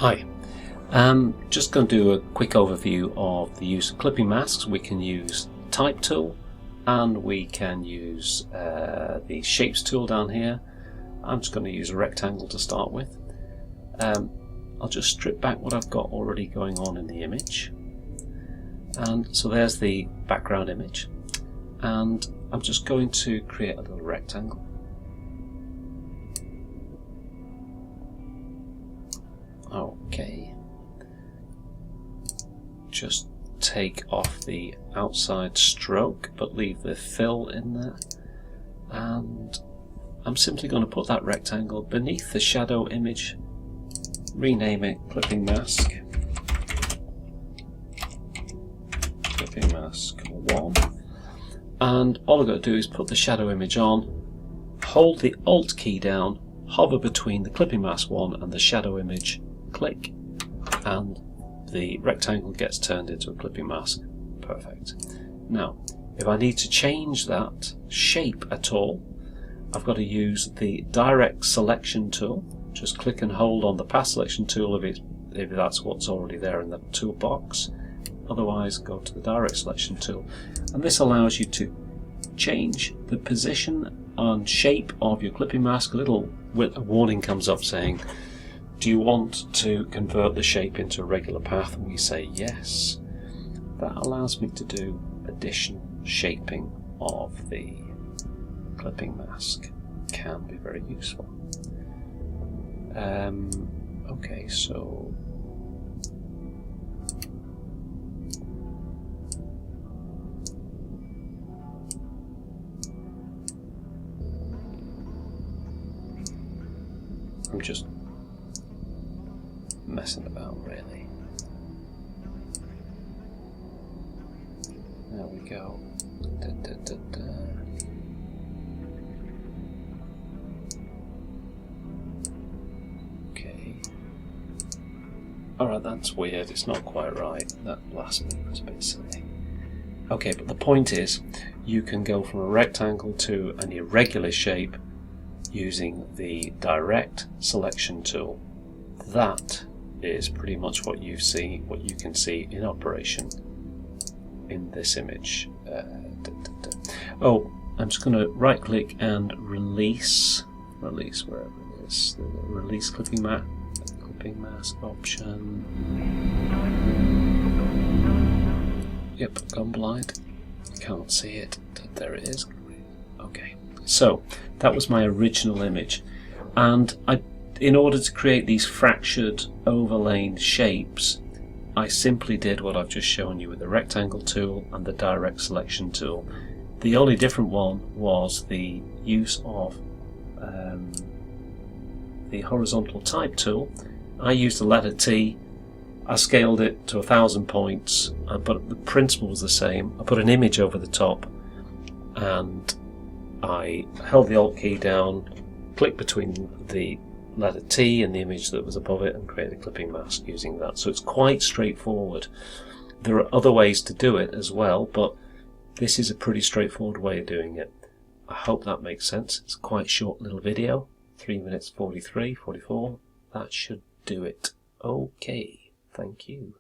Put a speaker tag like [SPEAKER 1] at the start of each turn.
[SPEAKER 1] Hi, just going to do a quick overview of the use of clipping masks. We can use Type tool and we can use the Shapes tool down here. I'm just going to use a rectangle to start with. I'll just strip back what I've got already going on in the image. And so there's the background image. And I'm just going to create a little rectangle. Okay. Just take off the outside stroke, but leave the fill in there. And I'm simply going to put that rectangle beneath the shadow image, rename it Clipping Mask. Clipping Mask 1. And all I've got to do is put the shadow image on, hold the Alt key down, hover between the Clipping Mask 1 and the shadow image, click, and the rectangle gets turned into a clipping mask. Perfect. Now, if I need to change that shape at all, I've got to use the Direct Selection tool. Just click and hold on the Path Selection tool if that's what's already there in the toolbox. Otherwise, go to the Direct Selection tool, and this allows you to change the position and shape of your clipping mask. A warning comes up saying, do you want to convert the shape into a regular path? And we say yes. That allows me to do additional shaping of the clipping mask. Can be very useful. Okay, so I'm just messing about, really. There we go. Okay. Alright, that's weird. It's not quite right. That last bit was a bit silly. Okay, but the point is, you can go from a rectangle to an irregular shape using the Direct Selection tool. That is pretty much what you can see in operation in this image. Oh, I'm just going to right click and release wherever it is, the release clipping mask option. Yep, gone blind, can't see it. There it is. Okay, so that was my original image, and in order to create these fractured overlain shapes, I simply did what I've just shown you with the rectangle tool and the Direct Selection tool. The only different one was the use of the Horizontal Type tool. I used the letter T. I scaled it to 1,000 points, but the principle was the same. I put an image over the top and I held the Alt key down, clicked between the letter T and the image that was above it, and create a clipping mask using that. So it's quite straightforward. There are other ways to do it as well, but this is a pretty straightforward way of doing it. I hope that makes sense. It's a quite short little video, 3 minutes 43, 44. That should do it. Okay, thank you.